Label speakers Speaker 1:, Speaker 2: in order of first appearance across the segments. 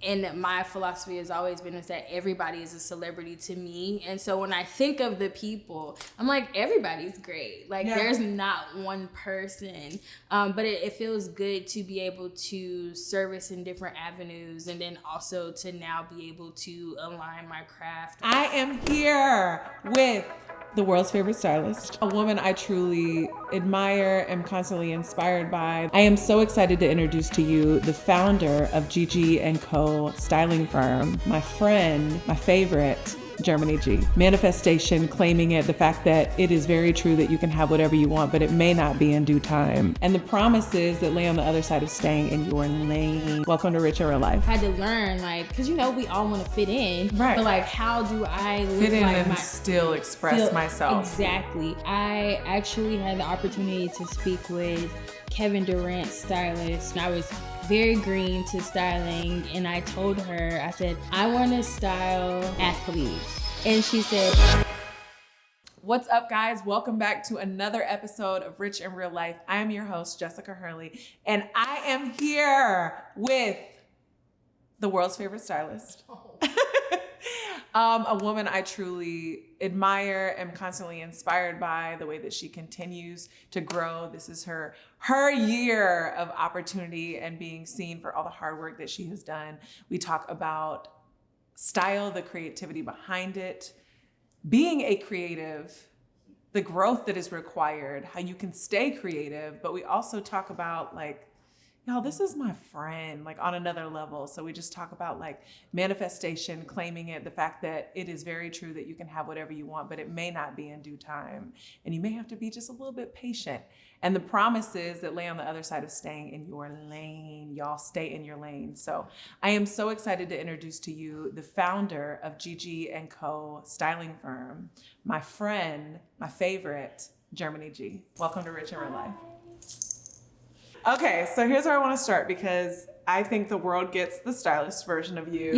Speaker 1: And my philosophy has always been is that everybody is a celebrity to me. And so when I think of the people, I'm like, everybody's great. Like there's not one person. But it feels good to be able to service in different avenues, and then also to now be able to align my craft.
Speaker 2: I am here with the world's favorite stylist, a woman I truly admire, am constantly inspired by. I am so excited to introduce to you the founder of Gigi Co styling firm, my friend, my favorite, Germanee G. Manifestation, claiming it, the fact that it is very true that you can have whatever you want, but it may not be in due time. And the promises that lay on the other side of staying in your lane. Welcome to Rich in Real Life.
Speaker 1: I had to learn, like, because you know, we all want to fit in.
Speaker 2: Right.
Speaker 1: But like, how do I
Speaker 2: fit in and still express myself?
Speaker 1: Exactly. I actually had the opportunity to speak with Kevin Durant's stylist. I was very green to styling, and I told her, I said, I want to style athletes. And she said,
Speaker 2: what's up, guys? Welcome back to another episode of Rich in Real Life. I am your host, Jessica Hurley, and I am here with the world's favorite stylist. A woman I truly admire, am constantly inspired by the way that she continues to grow. This is her year of opportunity and being seen for all the hard work that she has done. We talk about style, the creativity behind it, being a creative, the growth that is required, how you can stay creative, but we also talk about like, y'all, this is my friend, like on another level. So we just talk about like manifestation, claiming it, the fact that it is very true that you can have whatever you want, but it may not be in due time. And you may have to be just a little bit patient. And the promises that lay on the other side of staying in your lane, y'all stay in your lane. So I am so excited to introduce to you the founder of Gigi Co styling firm, my friend, my favorite, Germanee G. Welcome to Rich in Real Life. Okay, so here's where I want to start, because I think the world gets the stylist version of you,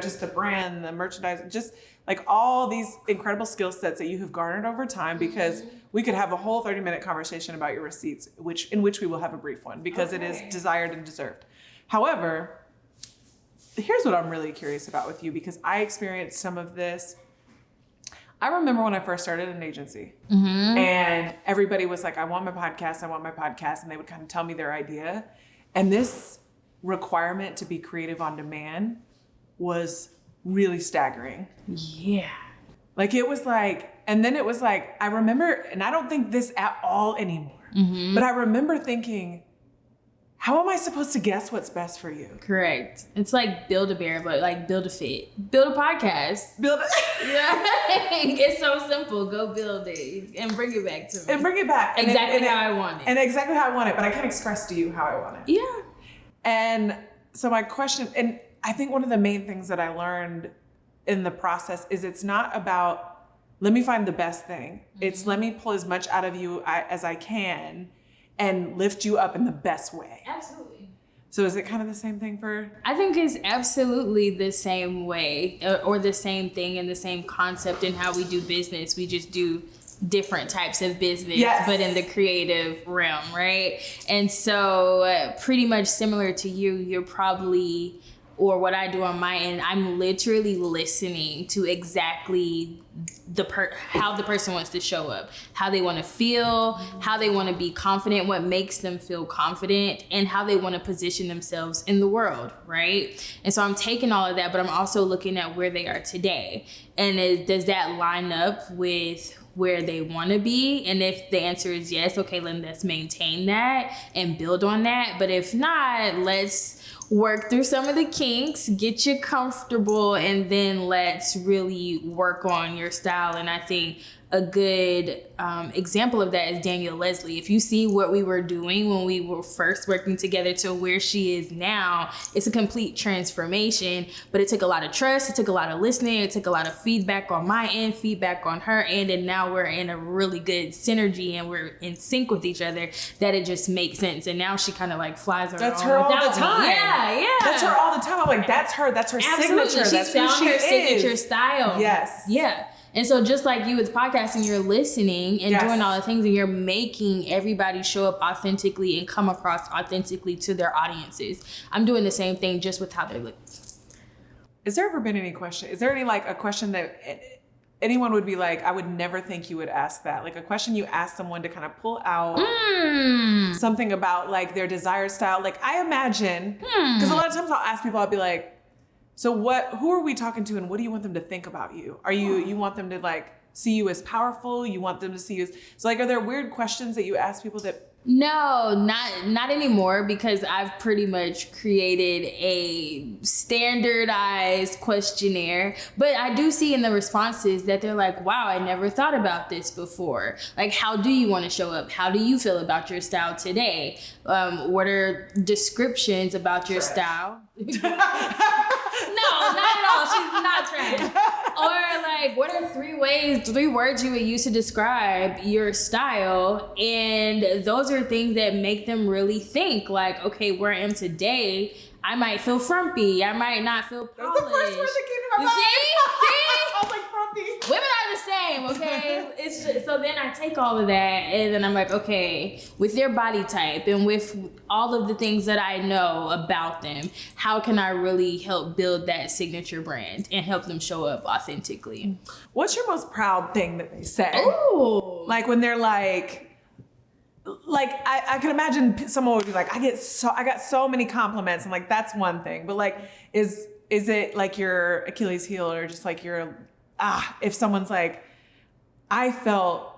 Speaker 2: just the brand, the merchandise, just like all these incredible skill sets that you have garnered over time, because we could have a whole 30-minute conversation about your receipts, in which we will have a brief one, because it is desired and deserved. However, here's what I'm really curious about with you, because I experienced some of this. I remember when I first started an agency, and everybody was like, I want my podcast. And they would kind of tell me their idea. And this requirement to be creative on demand was really staggering.
Speaker 1: yeah.
Speaker 2: Like it was like, and then it was like, I remember, and I don't think this at all anymore, but I remember thinking, how am I supposed to guess what's best for you?
Speaker 1: Correct. It's like Build-A-Bear, but like build a fit. Build a podcast. Yeah. It's so simple. Go build it and bring it back to me.
Speaker 2: And bring it back.
Speaker 1: Exactly how I want it.
Speaker 2: And exactly how I want it, but I can't express to you how I want it.
Speaker 1: Yeah.
Speaker 2: And so my question, and I think one of the main things that I learned in the process is it's not about, let me find the best thing. It's let me pull as much out of you as I can and lift you up in the best way.
Speaker 1: Absolutely.
Speaker 2: So is it kind of the same thing for?
Speaker 1: I think it's absolutely the same way or the same thing and the same concept in how we do business. We just do different types of business, but in the creative realm, right? And so pretty much similar to you, you're probably, or what I do on my end, I'm literally listening to exactly how the person wants to show up, how they want to feel, how they want to be confident, what makes them feel confident, and how they want to position themselves in the world, right? And so I'm taking all of that, but I'm also looking at where they are today. And does that line up with where they want to be? And if the answer is yes, okay, then let's maintain that and build on that. But if not, let's work through some of the kinks, get you comfortable, and then let's really work on your style. And I think a good example of that is Danielle Leslie. If you see what we were doing when we were first working together to where she is now, it's a complete transformation, but it took a lot of trust, it took a lot of listening, it took a lot of feedback on my end, feedback on her end, and now we're in a really good synergy and we're in sync with each other that it just makes sense. And now she kind of like flies around.
Speaker 2: That's her all the time.
Speaker 1: Yeah.
Speaker 2: That's her all the time. I'm like, that's her
Speaker 1: Absolutely.
Speaker 2: signature.
Speaker 1: She
Speaker 2: That's
Speaker 1: found
Speaker 2: who she
Speaker 1: her
Speaker 2: is.
Speaker 1: signature style.
Speaker 2: Yes.
Speaker 1: Yeah. And so just like you with podcasting, you're listening and doing all the things, and you're making everybody show up authentically and come across authentically to their audiences. I'm doing the same thing just with how they look.
Speaker 2: Has there ever been any question? Is there any like a question that anyone would be like, I would never think you would ask that? Like a question you ask someone to kind of pull out something about like their desired style. Like I imagine, because a lot of times I'll ask people, I'll be like, so who are we talking to and what do you want them to think about you? Are you want them to like see you as powerful? You want them to see you as, so like, are there weird questions that you ask people that?
Speaker 1: No, not anymore, because I've pretty much created a standardized questionnaire. But I do see in the responses that they're like, wow, I never thought about this before. Like, how do you want to show up? How do you feel about your style today? What are descriptions about your style? No, not at all. She's not trash. Or like, what are 3 words you would use to describe your style? And those are things that make them really think like, okay, where I am today, I might feel frumpy. I might not feel polished.
Speaker 2: That's the first word that came to my mind.
Speaker 1: See?
Speaker 2: I was like, frumpy.
Speaker 1: Women are the same, okay? It's just, so then I take all of that and then I'm like, okay, with their body type and with all of the things that I know about them, how can I really help build that signature brand and help them show up authentically?
Speaker 2: What's your most proud thing that they say?
Speaker 1: Ooh.
Speaker 2: Like when they're like I can imagine someone would be like, I got so many compliments, and like that's one thing. But like, is it like your Achilles heel, or just like if someone's like, I felt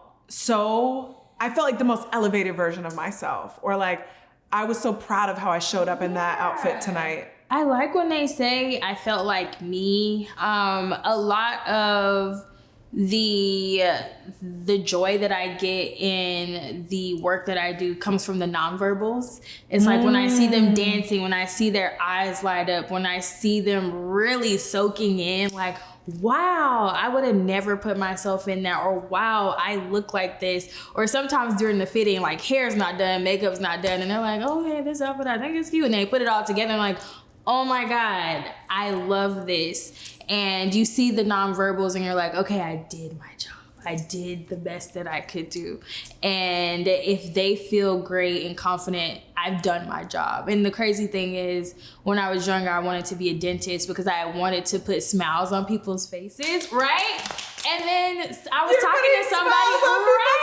Speaker 2: like the most elevated version of myself, or like I was so proud of how I showed up in that outfit tonight.
Speaker 1: I like when they say I felt like me. A lot of the joy that I get in the work that I do comes from the nonverbals. It's like when I see them dancing, when I see their eyes light up, when I see them really soaking in, like, wow, I would have never put myself in that, or wow, I look like this. Or sometimes during the fitting, like hair's not done, makeup's not done, and they're like, oh, okay, this outfit, I think it's cute. And they put it all together and like, oh my God, I love this. And you see the nonverbals and you're like, okay, I did my job. I did the best that I could do. And if they feel great and confident, I've done my job. And the crazy thing is, when I was younger, I wanted to be a dentist because I wanted to put smiles on people's faces, right? And then I was talking to somebody, right?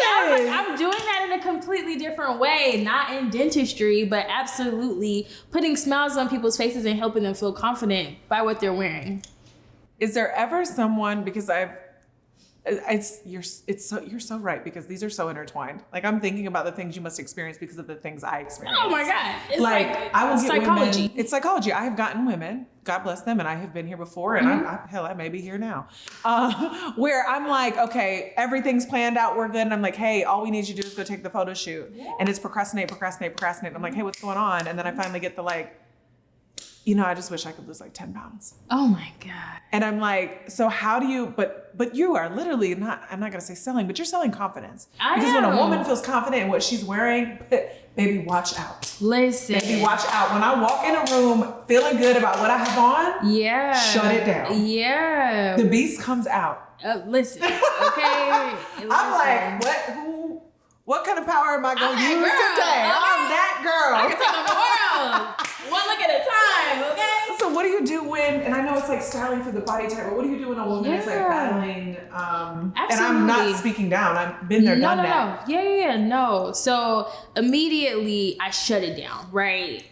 Speaker 1: I was like, I'm doing that in a completely different way, not in dentistry, but absolutely putting smiles on people's faces and helping them feel confident by what they're wearing.
Speaker 2: Is there ever someone, because you're so right, because these are so intertwined. Like I'm thinking about the things you must experience because of the things I experience.
Speaker 1: Oh my God. It's
Speaker 2: like I will get
Speaker 1: psychology.
Speaker 2: Women, it's psychology. I have gotten women, God bless them, and I have been here before, and I may be here now, where I'm like, okay, everything's planned out, we're good, and I'm like, hey, all we need you to do is go take the photo shoot, and it's procrastinate. I'm like, hey, what's going on? And then I finally get the like, I just wish I could lose like 10 pounds.
Speaker 1: Oh my God.
Speaker 2: And I'm like, so how do you, but you are literally I'm not going to say selling, but you're selling confidence. Because when a woman feels confident in what she's wearing, baby, watch out.
Speaker 1: Listen.
Speaker 2: Baby, watch out. When I walk in a room feeling good about what I have on, shut it down.
Speaker 1: Yeah.
Speaker 2: The beast comes out.
Speaker 1: Listen, okay? Listen.
Speaker 2: I'm like, what kind of power am I going to use today? Okay. I'm that girl.
Speaker 1: I can take on the world. One look at a time, okay?
Speaker 2: So what do you do when, and I know it's like styling for the body type, but what do you do when a woman is like battling, and I'm not speaking down, I've been there, done that.
Speaker 1: No. So immediately I shut it down, right?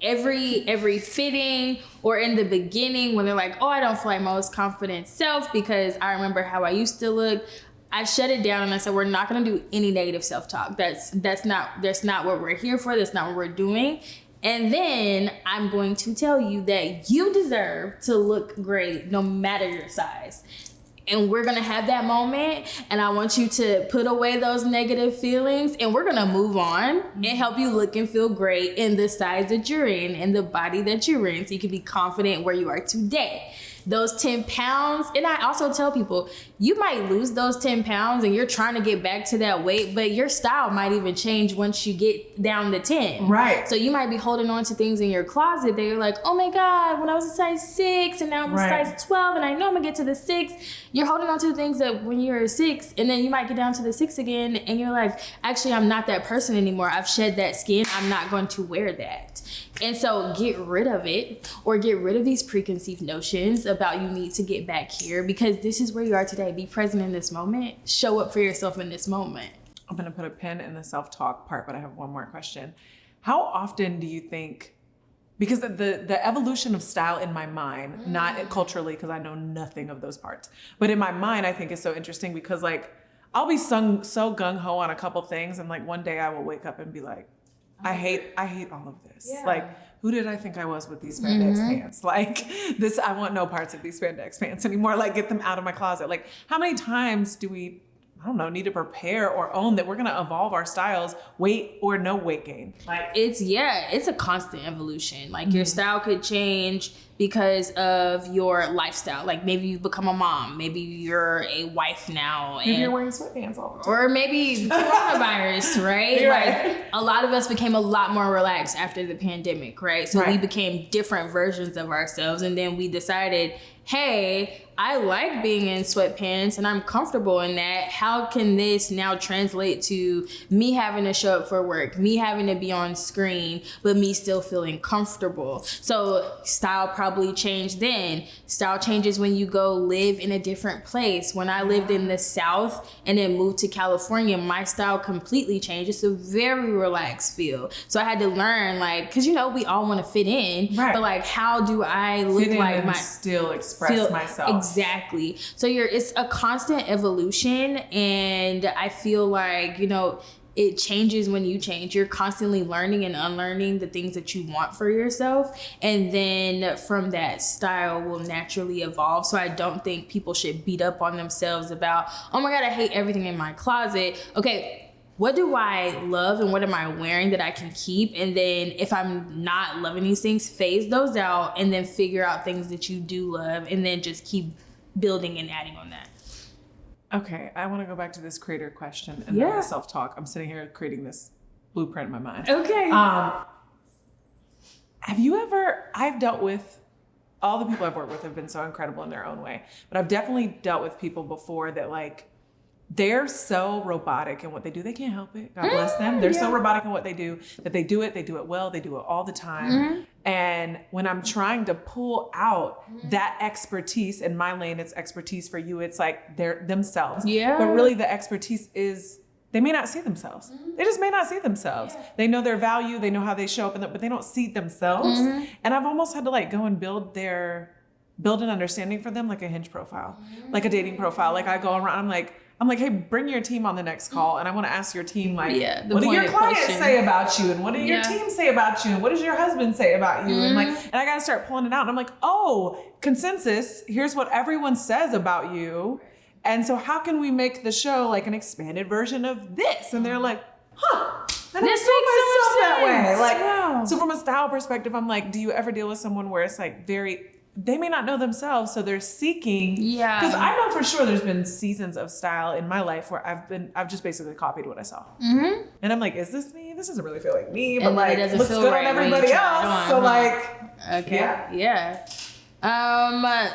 Speaker 1: Every fitting or in the beginning when they're like, oh, I don't feel like my most confident self because I remember how I used to look, I shut it down and I said, we're not going to do any negative self-talk. That's not what we're here for. That's not what we're doing. And then I'm going to tell you that you deserve to look great no matter your size. And we're going to have that moment. And I want you to put away those negative feelings. And we're going to move on and help you look and feel great in the size that you're in and the body that you're in. So you can be confident where you are today. those 10 pounds. And I also tell people, you might lose those 10 pounds and you're trying to get back to that weight, but your style might even change once you get down to 10.
Speaker 2: Right.
Speaker 1: So you might be holding on to things in your closet that you're like, oh my God, when I was a size 6 and now I'm a size 12 and I know I'm gonna get to the 6. You're holding on to the things that when you're a 6 and then you might get down to the 6 again and you're like, actually, I'm not that person anymore. I've shed that skin. I'm not going to wear that. And so get rid of it, or get rid of these preconceived notions about you need to get back here, because this is where you are today. Be present in this moment. Show up for yourself in this moment.
Speaker 2: I'm going to put a pin in the self-talk part, but I have one more question. How often do you think, because the evolution of style in my mind, not culturally, because I know nothing of those parts, but in my mind, I think is so interesting because like, I'll be so gung-ho on a couple things. And like one day I will wake up and be like, I hate all of this.
Speaker 1: Yeah.
Speaker 2: Like, who did I think I was with these spandex pants? Like this, I want no parts of these spandex pants anymore. Like get them out of my closet. Like how many times do we, I don't know, need to prepare or own that we're going to evolve our styles, weight or no weight gain? Like
Speaker 1: it's a constant evolution. Like your style could change because of your lifestyle. Like maybe you become a mom, maybe you're a wife now,
Speaker 2: and you're wearing sweatpants all the time.
Speaker 1: Or maybe coronavirus, right?
Speaker 2: You're
Speaker 1: like
Speaker 2: right.
Speaker 1: A lot of us became a lot more relaxed after the pandemic, right? So we became different versions of ourselves, and then we decided, hey, I like being in sweatpants and I'm comfortable in that. How can this now translate to me having to show up for work, me having to be on screen, but me still feeling comfortable? So style probably changed then. Style changes when you go live in a different place. When I lived in the South and then moved to California, my style completely changed. It's a very relaxed feel. So I had to learn, like, cause you know, we all want to fit in, but like, how do I look
Speaker 2: fit in
Speaker 1: like
Speaker 2: and still express myself?
Speaker 1: Exactly. So it's a constant evolution, and I feel like, you know, it changes when you change. You're constantly learning and unlearning the things that you want for yourself, and then from that, style will naturally evolve. So I don't think people should beat up on themselves about, oh my God, I hate everything in my closet. Okay, what do I love and what am I wearing that I can keep? And then if I'm not loving these things, phase those out and then figure out things that you do love, and then just keep building and adding on that.
Speaker 2: Okay, I want to go back to this creator question and then the self-talk. I'm sitting here creating this blueprint in my mind.
Speaker 1: Okay.
Speaker 2: Have you ever, I've dealt with, all the people I've worked with have been so incredible in their own way, but I've definitely dealt with people before that like, they're so robotic in what they do. They can't help it. God bless them. They're so robotic in what they do that they do it well. They do it all the time. And when I'm trying to pull out that expertise in my lane, it's expertise. For you, it's like they're themselves. Yeah. But really the expertise is, they may not see themselves. They just may not see themselves. They know their value. They know how they show up, but they don't see themselves. And I've almost had to like go and build an understanding for them, like a Hinge profile, like a dating profile. Like I go around, I'm like, hey, bring your team on the next call. And I want to ask your team, like, what do your clients say about you? And what do your team say about you? And what does your husband say about you? And I got to start pulling it out. And I'm like, oh, consensus. Here's what everyone says about you. And so how can we make the show like an expanded version of this? And they're like, huh, I didn't see myself that way. Like, so from a style perspective, I'm like, do you ever deal with someone where it's like they may not know themselves, so they're seeking. Yeah. Because I know for sure there's been seasons of style in my life where I've just basically copied what I saw. And I'm like, is this me? This doesn't really feel like me, but like, it looks good on everybody else. So like,
Speaker 1: okay. Yeah.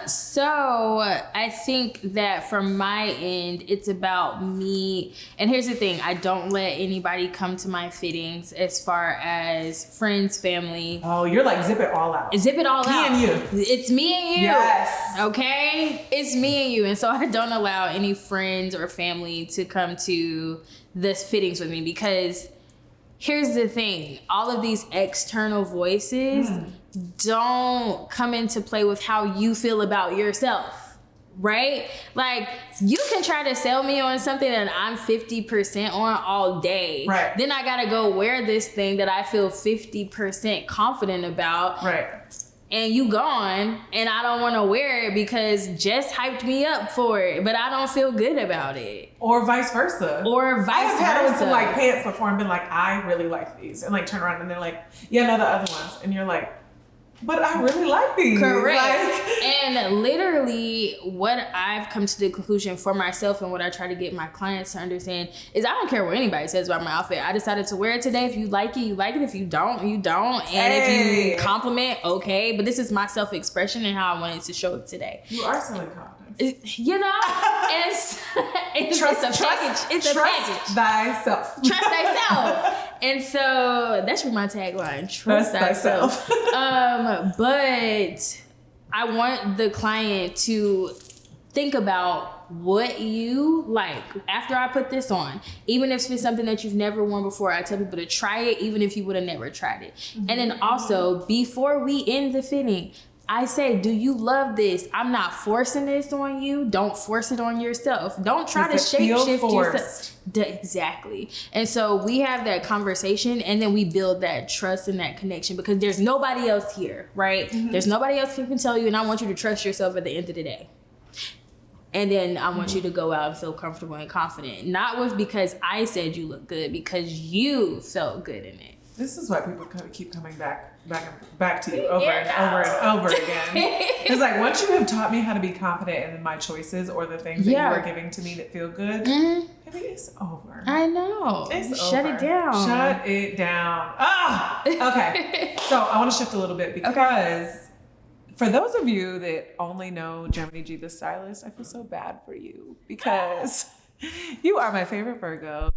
Speaker 1: So I think that from my end, it's about me. And here's the thing. I don't let anybody come to my fittings as far as friends, family.
Speaker 2: Oh, you're like, zip it all out.
Speaker 1: Zip it all out.
Speaker 2: Me and you.
Speaker 1: It's me and you.
Speaker 2: Yes.
Speaker 1: Okay? It's me and you. And so I don't allow any friends or family to come to the fittings with me, because here's the thing. All of these external voices don't come into play with how you feel about yourself, right? Like, you can try to sell me on something that I'm 50% on all day. Right. Then I gotta go wear this thing that I feel 50% confident about. Right. And you gone, and I don't want to wear it because Jess hyped me up for it, but I don't feel good about it.
Speaker 2: Or vice versa.
Speaker 1: I've
Speaker 2: had it with some like pants before and been like, I really like these, and like turn around and they're like, yeah, no, the other ones, and you're like, but I really like these.
Speaker 1: Correct.
Speaker 2: Like,
Speaker 1: and literally what I've come to the conclusion for myself and what I try to get my clients to understand is I don't care what anybody says about my outfit. I decided to wear it today. If you like it, you like it. If you don't, you don't. And if you compliment, okay. But this is my self-expression and how I wanted to show it today.
Speaker 2: You are selling confidence.
Speaker 1: You know, and it's a package. It's a package.
Speaker 2: Thyself.
Speaker 1: Trust thyself. And so that's my tagline. Trust thyself. But I want the client to think about what you like after I put this on. Even if it's something that you've never worn before, I tell people to try it, even if you would have never tried it. Mm-hmm. And then also, before we end the fitting, I say, do you love this? I'm not forcing this on you. Don't force it on yourself. Don't try to shape shift yourself. Exactly. And so we have that conversation and then we build that trust and that connection because there's nobody else here, right? Mm-hmm. There's nobody else who can tell you, and I want you to trust yourself at the end of the day. And then I want you to go out and feel comfortable and confident. Not with because I said you look good, because you felt good in it.
Speaker 2: This is why people keep coming back to you over and over again. It's like, once you have taught me how to be confident in my choices or the things that you are giving to me that feel good, maybe it's over.
Speaker 1: I know. Shut it down.
Speaker 2: Shut it down. Ah! Okay. So I want to shift a little bit because for those of you that only know Germanee G, the stylist, I feel so bad for you because you are my favorite Virgo.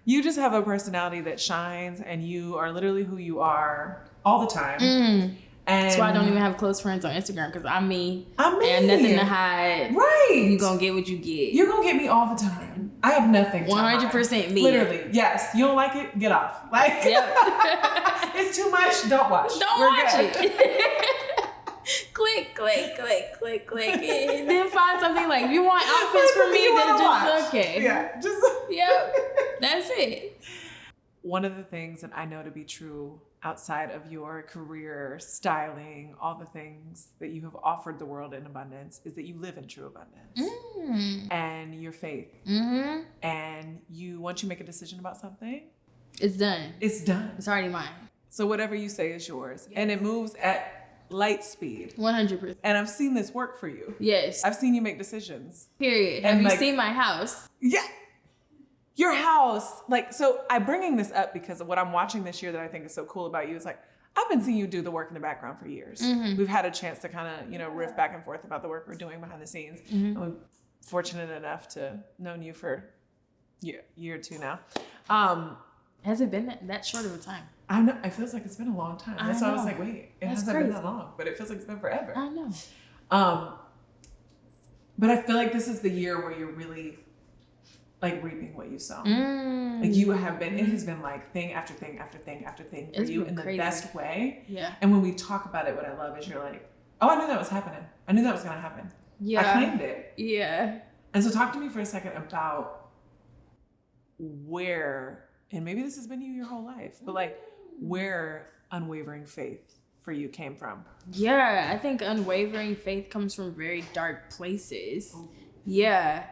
Speaker 2: You just have a personality that shines and you are literally who you are all the time. And
Speaker 1: that's why I don't even have close friends on Instagram because I'm me. And nothing to hide.
Speaker 2: Right.
Speaker 1: You're going to get what you get.
Speaker 2: You're going to get me all the time. I have nothing to
Speaker 1: 100% me.
Speaker 2: Literally. Yes. You don't like it? Get off. Like, yep. It's too much. Don't watch.
Speaker 1: We're watch good. It. Click. And then find something like, if you want outfits from me, then just okay.
Speaker 2: Yeah.
Speaker 1: Yep. That's it.
Speaker 2: One of the things that I know to be true outside of your career, styling, all the things that you have offered the world in abundance is that you live in true abundance. And your faith. And once you make a decision about something,
Speaker 1: it's done.
Speaker 2: It's done.
Speaker 1: It's already mine.
Speaker 2: So whatever you say is yours. Yes. And it moves at light speed.
Speaker 1: 100%.
Speaker 2: And I've seen this work for you.
Speaker 1: Yes.
Speaker 2: I've seen you make decisions.
Speaker 1: Period. Have you seen my house? Yeah.
Speaker 2: Your house. So I'm bringing this up because of what I'm watching this year that I think is so cool about you is like, I've been seeing you do the work in the background for years. We've had a chance to kind of, riff back and forth about the work we're doing behind the scenes. And we're fortunate enough to known you for a year or two now.
Speaker 1: Has it been that short of a time?
Speaker 2: I know. It feels like it's been a long time. That's why I was like, wait, it hasn't been that long, but it feels like it's been forever.
Speaker 1: I know.
Speaker 2: But I feel like this is the year where you're really like reaping what you sow. Like you have been, it has been like thing after thing after thing after thing for you in the best way.
Speaker 1: Yeah.
Speaker 2: And when we talk about it, what I love is you're like, oh, I knew that was happening. I knew that was going to happen. Yeah. I claimed it.
Speaker 1: Yeah.
Speaker 2: And so talk to me for a second about where, and maybe this has been you your whole life, but like where unwavering faith for you came from.
Speaker 1: Yeah, I think unwavering faith comes from very dark places. Yeah.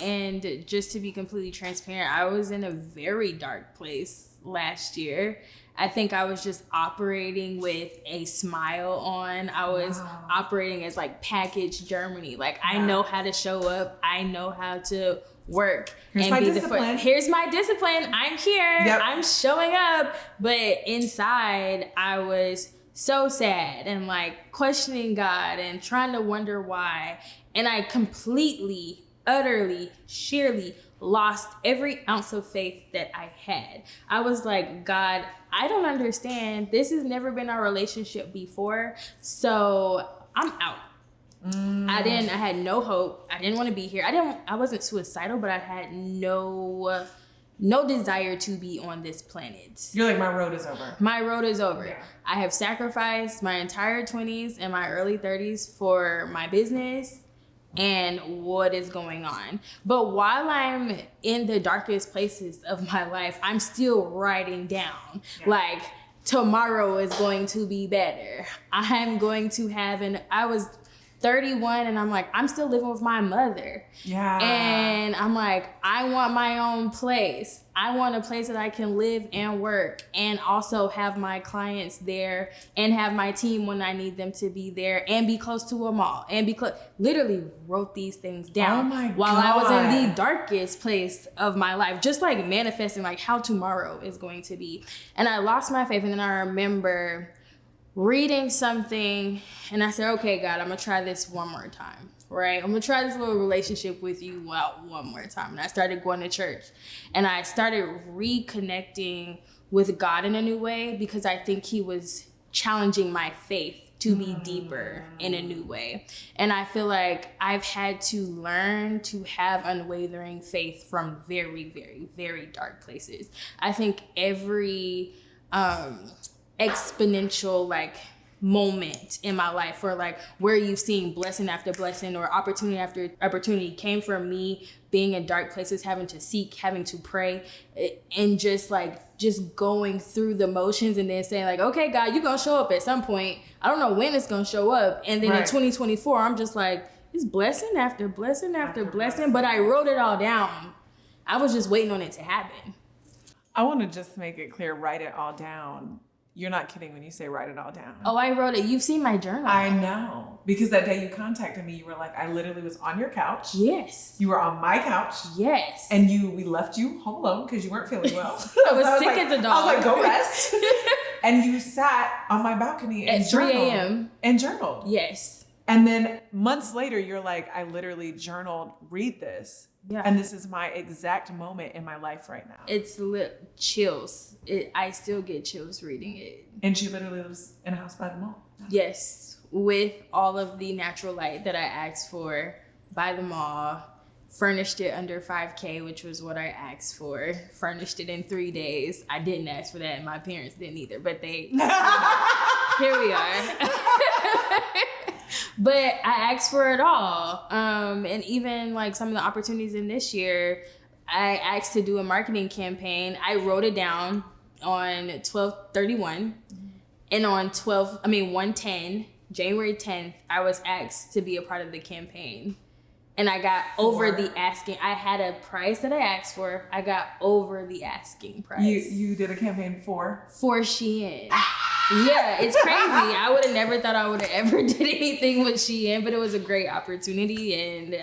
Speaker 1: And just to be completely transparent, I was in a very dark place last year. I think I was just operating with a smile on. I was operating as like packaged Germanee. Like I know how to show up. I know how to work.
Speaker 2: Here's my discipline.
Speaker 1: Here's my discipline. I'm here.
Speaker 2: Yep.
Speaker 1: I'm showing up. But inside I was so sad and like questioning God and trying to wonder why. And I completely, utterly, sheerly lost every ounce of faith that I had. I was like, God, I don't understand. This has never been our relationship before. So I'm out. I had no hope. I didn't want to be here. I wasn't suicidal, but I had no desire to be on this planet.
Speaker 2: You're like, my road is over.
Speaker 1: My road is over.
Speaker 2: Yeah.
Speaker 1: I have sacrificed my entire 20s and my early 30s for my business and what is going on. But while I'm in the darkest places of my life, I'm still writing down like tomorrow is going to be better. I'm going to have 31 and I'm like, I'm still living with my mother.
Speaker 2: Yeah.
Speaker 1: And I'm like, I want my own place. I want a place that I can live and work and also have my clients there and have my team when I need them to be there and be close to a mall and be close. Literally wrote these things down while I was in the darkest place of my life, just like manifesting like how tomorrow is going to be. And I lost my faith. And then I remember reading something and I said, okay, God, I'm gonna try this one more time, right? I'm gonna try this little relationship with you one more time. And I started going to church and I started reconnecting with God in a new way because I think he was challenging my faith to be deeper in a new way. And I feel like I've had to learn to have unwavering faith from very, very, very dark places. I think every exponential like moment in my life or like where you've seen blessing after blessing or opportunity after opportunity came from me being in dark places, having to seek, having to pray, and just going through the motions and then saying like, okay, God, you're gonna show up at some point. I don't know when it's gonna show up. And then in 2024, I'm just like, it's blessing after blessing after blessing, but I wrote it all down. I was just waiting on it to happen.
Speaker 2: I want to just make it clear, write it all down. You're not kidding when you say write it all down.
Speaker 1: Oh, I wrote it. You've seen my journal.
Speaker 2: I know. Because that day you contacted me, you were like, I literally was on your couch.
Speaker 1: Yes.
Speaker 2: You were on my couch.
Speaker 1: Yes.
Speaker 2: And we left you home alone because you weren't feeling well.
Speaker 1: I was sick as a dog.
Speaker 2: I was like, go rest. And you sat on my balcony
Speaker 1: at 3 a.m.
Speaker 2: and journaled.
Speaker 1: Yes.
Speaker 2: And then months later, you're like, I literally journaled, read this. Yeah. And this is my exact moment in my life right now.
Speaker 1: It's chills. I still get chills reading it.
Speaker 2: And she literally lives in a house by the mall.
Speaker 1: Yes. With all of the natural light that I asked for by the mall. Furnished it under $5,000, which was what I asked for. Furnished it in 3 days. I didn't ask for that, and my parents didn't either. But they, here we are. But I asked for it all. And even like some of the opportunities in this year, I asked to do a marketing campaign. I wrote it down on 12/31, and on 1/10, January 10th, I was asked to be a part of the campaign. And I got over the asking. I had a price that I asked for. I got over the asking price.
Speaker 2: You did a campaign for
Speaker 1: Shein. Yeah, it's crazy. I would have never thought I would have ever did anything with Shein, but it was a great opportunity. And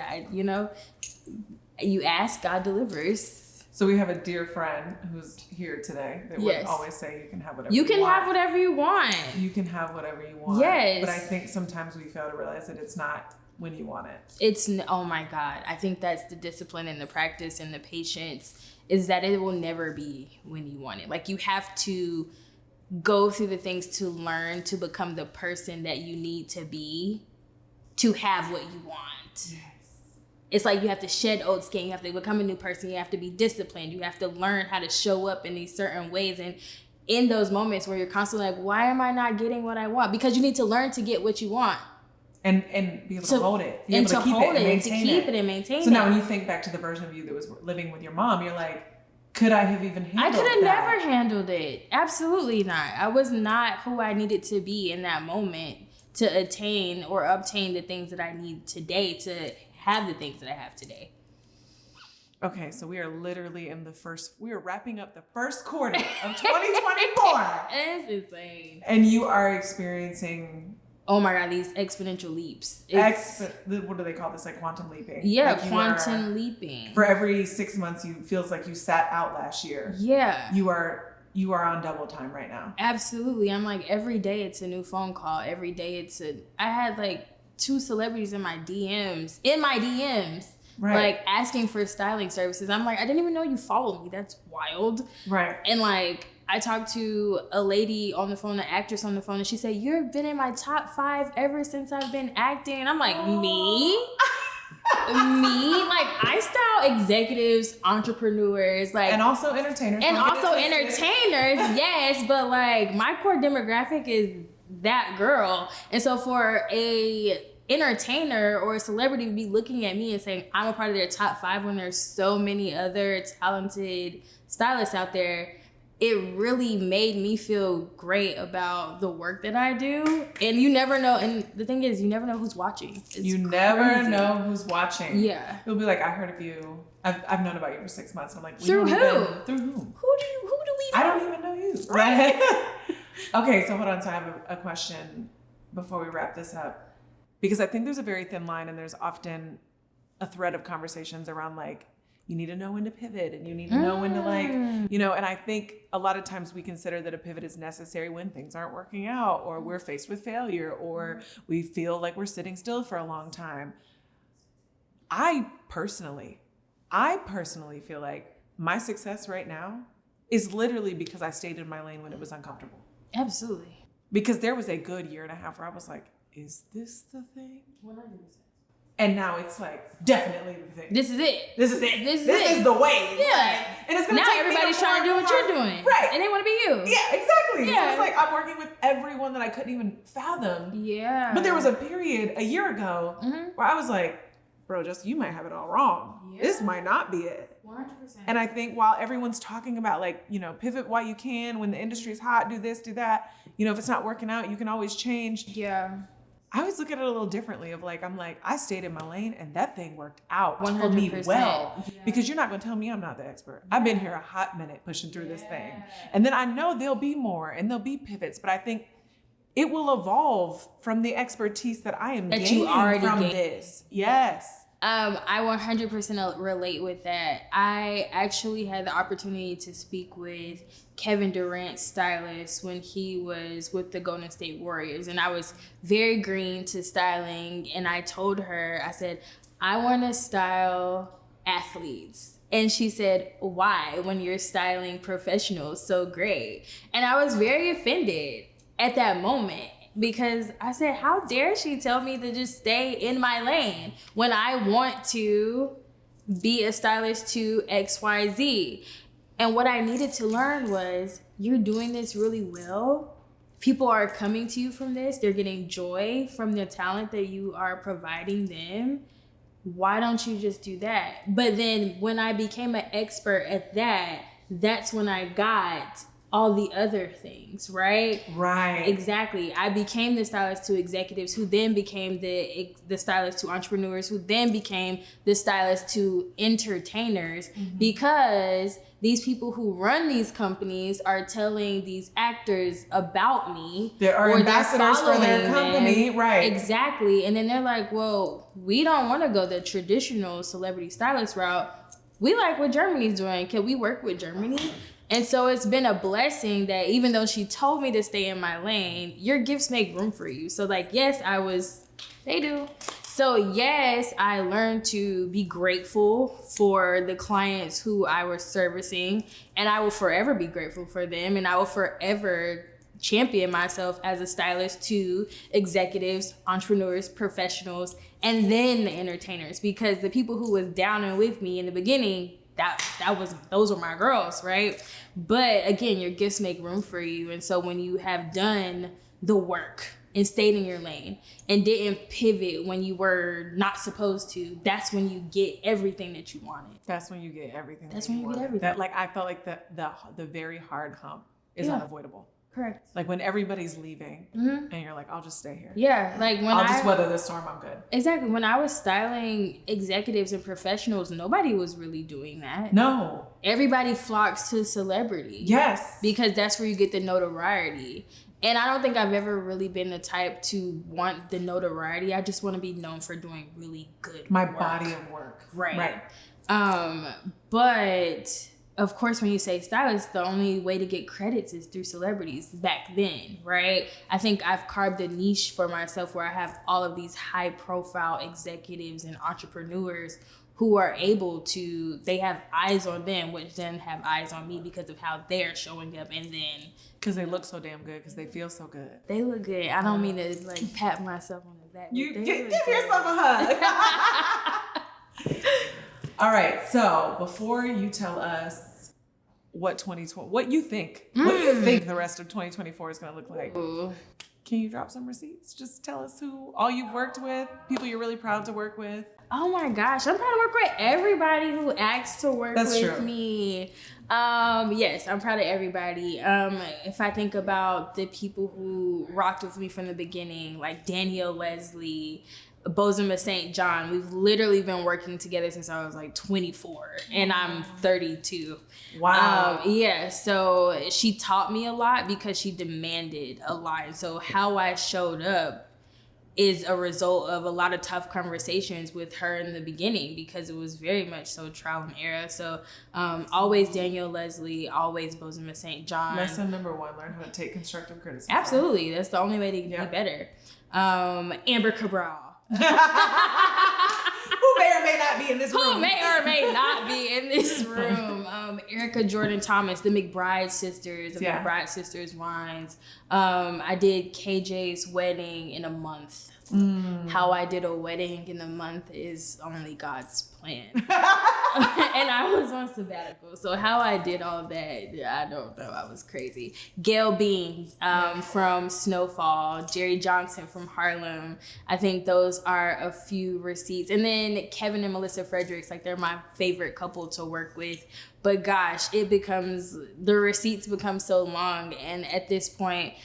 Speaker 1: you ask, God delivers.
Speaker 2: So we have a dear friend who's here today that would always say you can have whatever
Speaker 1: you want. You can have whatever you want.
Speaker 2: You can have whatever you want.
Speaker 1: Yes.
Speaker 2: But I think sometimes we fail to realize that it's not when you want it.
Speaker 1: Oh my God. I think that's the discipline and the practice and the patience, is that it will never be when you want it. Like, you have to go through the things to learn to become the person that you need to be to have what you want. Yes. It's like you have to shed old skin. You have to become a new person. You have to be disciplined. You have to learn how to show up in these certain ways. And in those moments where you're constantly like, why am I not getting what I want? Because you need to learn to get what you want.
Speaker 2: And be able to hold it. Be
Speaker 1: and
Speaker 2: able
Speaker 1: to
Speaker 2: keep
Speaker 1: hold
Speaker 2: it,
Speaker 1: and to keep it and maintain it.
Speaker 2: So now when you think back to the version of you that was living with your mom, you're like, could I have even handled it?
Speaker 1: I could have never handled it. Absolutely not. I was not who I needed to be in that moment to attain or obtain the things that I need today to have the things that I have today.
Speaker 2: Okay, so we are literally we are wrapping up the first quarter of 2024.
Speaker 1: It's insane.
Speaker 2: And you are experiencing...
Speaker 1: Oh my God, these exponential leaps.
Speaker 2: What do they call this? Like quantum leaping?
Speaker 1: Yeah,
Speaker 2: like
Speaker 1: quantum leaping.
Speaker 2: For every 6 months, feels like you sat out last year.
Speaker 1: Yeah.
Speaker 2: You are on double time right now.
Speaker 1: Absolutely. I'm like, every day it's a new phone call. Every day I had like 2 celebrities in my DMs. Right. Like asking for styling services. I'm like, I didn't even know you followed me. That's wild.
Speaker 2: Right.
Speaker 1: And like, I talked to a lady on the phone, an actress on the phone, and she said, you've been in my top 5 ever since I've been acting. And I'm like, me? Like, I style executives, entrepreneurs, like,
Speaker 2: and also entertainers.
Speaker 1: Yes, but like, my core demographic is that girl. And so for a entertainer or a celebrity to be looking at me and saying I'm a part of their top 5 when there's so many other talented stylists out there, it really made me feel great about the work that I do. And you never know. And the thing is, you never know who's watching.
Speaker 2: You never know who's watching.
Speaker 1: Yeah.
Speaker 2: You'll be like, I heard of you. I've known about you for 6 months. I'm like,
Speaker 1: through who?
Speaker 2: Through whom?
Speaker 1: Who do we know?
Speaker 2: I don't even know you. Right. Okay, so hold on. So I have a question before we wrap this up. Because I think there's a very thin line, and there's often a thread of conversations around like, you need to know when to pivot, and you need to know when to like, you know, and I think a lot of times we consider that a pivot is necessary when things aren't working out, or we're faced with failure, or we feel like we're sitting still for a long time. I personally feel like my success right now is literally because I stayed in my lane when it was uncomfortable.
Speaker 1: Absolutely.
Speaker 2: Because there was a good year and a half where I was like, is this the thing?
Speaker 1: 100%.
Speaker 2: And now it's like, definitely the thing.
Speaker 1: This is it.
Speaker 2: This is it.
Speaker 1: This
Speaker 2: is the way.
Speaker 1: Yeah.
Speaker 2: Right? And it's gonna
Speaker 1: now
Speaker 2: take
Speaker 1: everybody's trying to do what you're doing.
Speaker 2: Right.
Speaker 1: And they want to be you.
Speaker 2: Yeah, exactly.
Speaker 1: Yeah.
Speaker 2: So it's like I'm working with everyone that I couldn't even fathom.
Speaker 1: Yeah.
Speaker 2: But there was a period a year ago where I was like, bro, just you might have it all wrong. Yeah. This might not be it.
Speaker 1: 100%.
Speaker 2: And I think while everyone's talking about like, you know, pivot while you can, when the industry's hot, do this, do that. You know, if it's not working out, you can always change.
Speaker 1: Yeah.
Speaker 2: I always look at it a little differently of like, I'm like, I stayed in my lane and that thing worked out
Speaker 1: 100%.
Speaker 2: for me well. Yeah. Because you're not going to tell me I'm not the expert. I've been here a hot minute pushing through this thing. And then I know there'll be more and there'll be pivots, but I think it will evolve from the expertise that I am gaining from this. Yes.
Speaker 1: I 100% relate with that. I actually had the opportunity to speak with Kevin Durant's stylist when he was with the Golden State Warriors. And I was very green to styling. And I told her, I said, I want to style athletes. And she said, why, when you're styling professionals so great? And I was very offended at that moment. Because I said, how dare she tell me to just stay in my lane when I want to be a stylist to XYZ? And what I needed to learn was, you're doing this really well. People are coming to you from this. They're getting joy from the talent that you are providing them. Why don't you just do that? But then when I became an expert at that, that's when I got all the other things, right?
Speaker 2: Right.
Speaker 1: Exactly. I became the stylist to executives, who then became the stylist to entrepreneurs, who then became the stylist to entertainers, because these people who run these companies are telling these actors about me.
Speaker 2: There are ambassadors for their company, right?
Speaker 1: Exactly. And then they're like, well, we don't want to go the traditional celebrity stylist route. We like what Germanee's doing. Can we work with Germanee? And so it's been a blessing that even though she told me to stay in my lane, your gifts make room for you. So like, yes, they do. So yes, I learned to be grateful for the clients who I was servicing, and I will forever be grateful for them. And I will forever champion myself as a stylist to executives, entrepreneurs, professionals, and then the entertainers, because the people who was down and with me in the beginning, those were my girls, right? But again, your gifts make room for you. And so when you have done the work and stayed in your lane and didn't pivot when you were not supposed to, that's when you get everything that you wanted.
Speaker 2: That's when you get everything.
Speaker 1: That's when you get everything.
Speaker 2: That, like, I felt like the very hard hump is unavoidable.
Speaker 1: Correct.
Speaker 2: Like when everybody's leaving and you're like, I'll just stay here.
Speaker 1: Yeah. Like when
Speaker 2: I'll just weather this storm, I'm good.
Speaker 1: Exactly. When I was styling executives and professionals, nobody was really doing that.
Speaker 2: No.
Speaker 1: Everybody flocks to celebrity.
Speaker 2: Yes.
Speaker 1: Because that's where you get the notoriety. And I don't think I've ever really been the type to want the notoriety. I just want to be known for doing really good work.
Speaker 2: Body of work.
Speaker 1: Right. But of course, when you say stylist, the only way to get credits is through celebrities back then, right? I think I've carved a niche for myself where I have all of these high profile executives and entrepreneurs who are able to, they have eyes on them, which then have eyes on me because of how they're showing up. And then
Speaker 2: because they look so damn good, because they feel so good.
Speaker 1: They look good. I don't mean to like pat myself on the back.
Speaker 2: You give yourself a hug. All right. So before you tell us what you think the rest of 2024 is going to look like, can you drop some receipts? Just tell us who all you've worked with, people you're really proud to work with.
Speaker 1: Oh my gosh, I'm proud to work with everybody who asks to work with me. Yes, I'm proud of everybody. If I think about the people who rocked with me from the beginning, like Danielle Leslie, Bozema St. John, we've literally been working together since I was like 24 and I'm 32.
Speaker 2: Wow.
Speaker 1: Yeah, so she taught me a lot because she demanded a lot. And so how I showed up is a result of a lot of tough conversations with her in the beginning because it was very much so trial and error. So always Danielle Leslie, always Bozema St. John.
Speaker 2: Lesson number 1, learn how to take constructive criticism.
Speaker 1: Absolutely. That's the only way to get better. Amber Cabral.
Speaker 2: Who may or may not be in this room.
Speaker 1: Who may or may not be in this room. Erica Jordan Thomas, the McBride sisters, the McBride sisters wines. I did KJ's wedding in a month. How I did a wedding in a month is only God's plan. And I was on sabbatical. So how I did all that, I don't know. I was crazy. Gail Bean from Snowfall, Jerry Johnson from Harlem. I think those are a few receipts. And then Kevin and Melissa Fredericks, like they're my favorite couple to work with. But gosh, the receipts become so long. And at this point,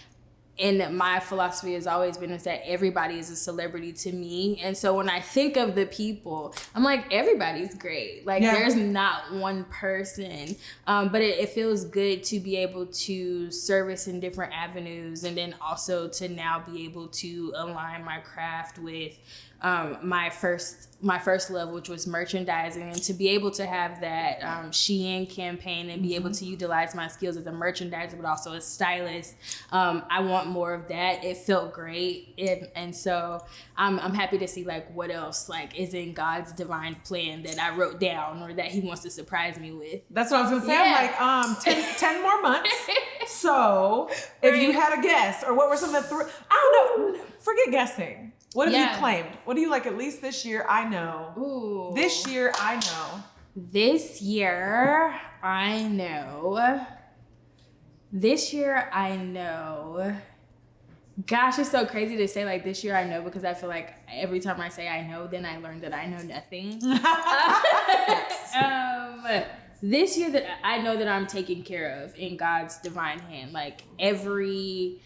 Speaker 1: and my philosophy has always been is that everybody is a celebrity to me. And so when I think of the people, I'm like, everybody's great. Like there's not one person. But it feels good to be able to service in different avenues and then also to now be able to align my craft with my first love, which was merchandising, and to be able to have that Shein campaign and be able to utilize my skills as a merchandiser, but also a stylist. I want more of that. It felt great. And so I'm happy to see like what else like is in God's divine plan that I wrote down or that he wants to surprise me with.
Speaker 2: That's what I was gonna say. Yeah. I'm like, 10 more months. So if you had a guess, or what were some of the I don't know, forget guessing. What have you claimed? What do you like? At least this year, I know.
Speaker 1: Ooh.
Speaker 2: This year, I know.
Speaker 1: This year, I know. Gosh, it's so crazy to say like this year I know because I feel like every time I say I know, then I learn that I know nothing. This year that I know that I'm taken care of in God's divine hand. Like every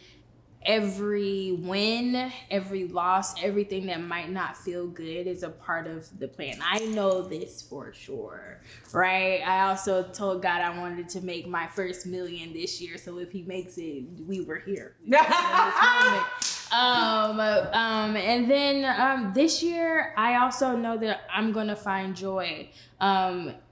Speaker 1: win, every loss, everything that might not feel good is a part of the plan. I know this for sure, right? I also told God I wanted to make my first $1 million this year. So if he makes it, we were here. And then this year, I also know that I'm going to find joy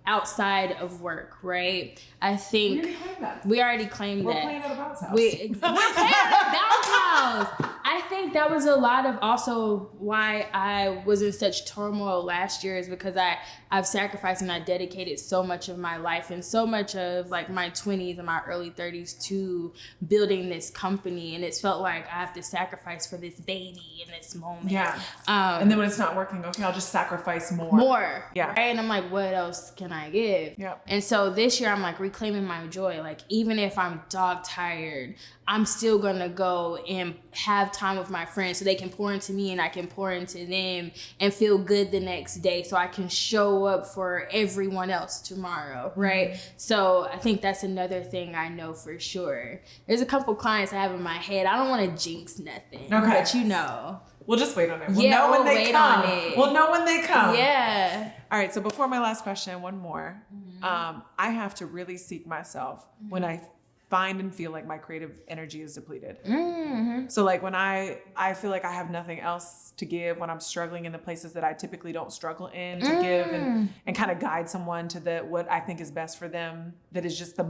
Speaker 1: outside of work, right? I think we already claimed that.
Speaker 2: We're playing at a bounce house.
Speaker 1: We're playing at a bounce house. I think that was a lot of also why I was in such turmoil last year is because I've sacrificed and I dedicated so much of my life and so much of like my 20s and my early 30s to building this company. And it's felt like I have to sacrifice for this baby in this moment.
Speaker 2: Yeah. And then when it's not working, okay, I'll just sacrifice more.
Speaker 1: Yeah. Right? And I'm like, what else can I give?
Speaker 2: Yeah.
Speaker 1: And so this year I'm like reclaiming my joy. Like even if I'm dog tired, I'm still gonna go and have time with my friends so they can pour into me and I can pour into them and feel good the next day so I can show up for everyone else tomorrow, right? Mm-hmm. So I think that's another thing I know for sure. There's a couple clients I have in my head. I don't want to jinx nothing, but you know.
Speaker 2: We'll just wait on it. We'll know when they come. We'll know when they come.
Speaker 1: Yeah.
Speaker 2: All right, so before my last question, one more. Mm-hmm. I have to really seek myself when I find and feel like my creative energy is depleted. Mm-hmm. So like when I feel like I have nothing else to give, when I'm struggling in the places that I typically don't struggle in to give and kind of guide someone to what I think is best for them, that is just the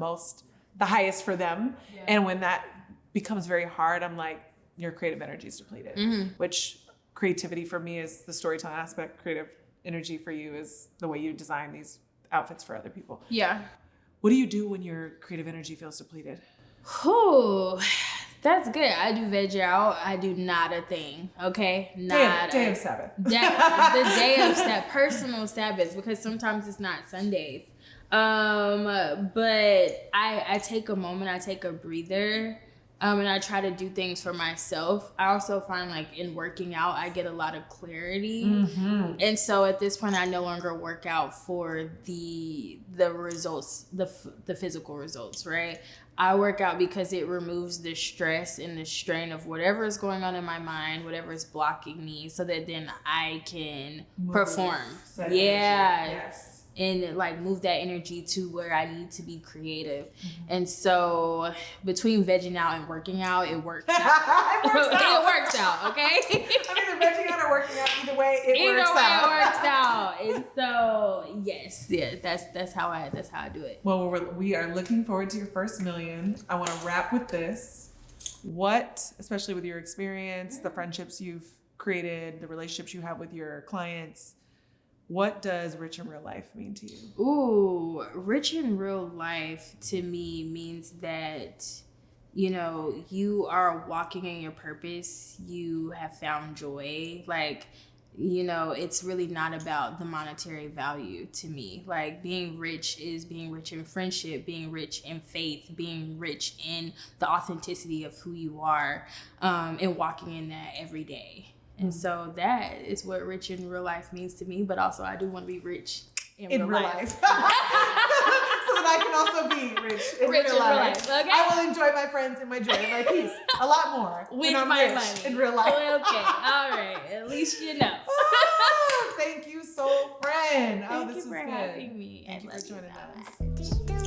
Speaker 2: highest for them. Yeah. And when that becomes very hard, I'm like, your creative energy is depleted, which creativity for me is the storytelling aspect. Creative energy for you is the way you design these outfits for other people.
Speaker 1: Yeah.
Speaker 2: What do you do when your creative energy feels depleted?
Speaker 1: Oh, that's good. I do veg out. I do not a thing. Okay,
Speaker 2: Day of Sabbath.
Speaker 1: The day of Sabbath, personal Sabbath, because sometimes it's not Sundays. But I take a moment. I take a breather. And I try to do things for myself. I also find like in working out, I get a lot of clarity. And so at this point, I no longer work out for the results, the physical results, right? I work out because it removes the stress and the strain of whatever is going on in my mind, whatever is blocking me, so that then I can perform. Yes. And like move that energy to where I need to be creative. And so between vegging out and working out, it works out.
Speaker 2: It
Speaker 1: works out, okay?
Speaker 2: I mean, the vegging out or working out, either way, it works out.
Speaker 1: And so yes, that's how I do it.
Speaker 2: Well, we are looking forward to your first million. I want to wrap with this. What, especially with your experience, the friendships you've created, the relationships you have with your clients, what does rich in real life mean to you?
Speaker 1: Ooh, rich in real life to me means that, you know, you are walking in your purpose. You have found joy. Like, you know, it's really not about the monetary value to me. Like, being rich is being rich in friendship, being rich in faith, being rich in the authenticity of who you are, and walking in that every day. And so that is what rich in real life means to me. But also, I do want to be rich in real life. So
Speaker 2: that I can also be rich in real life. Okay? I will enjoy my friends and my joy and my peace a lot more
Speaker 1: with
Speaker 2: when I'm
Speaker 1: my
Speaker 2: rich
Speaker 1: money
Speaker 2: in real life.
Speaker 1: Okay, all right. At least you know.
Speaker 2: Thank you, soul friend.
Speaker 1: Thank
Speaker 2: this
Speaker 1: you
Speaker 2: was
Speaker 1: for
Speaker 2: good.
Speaker 1: having me.
Speaker 2: Thank you for joining us.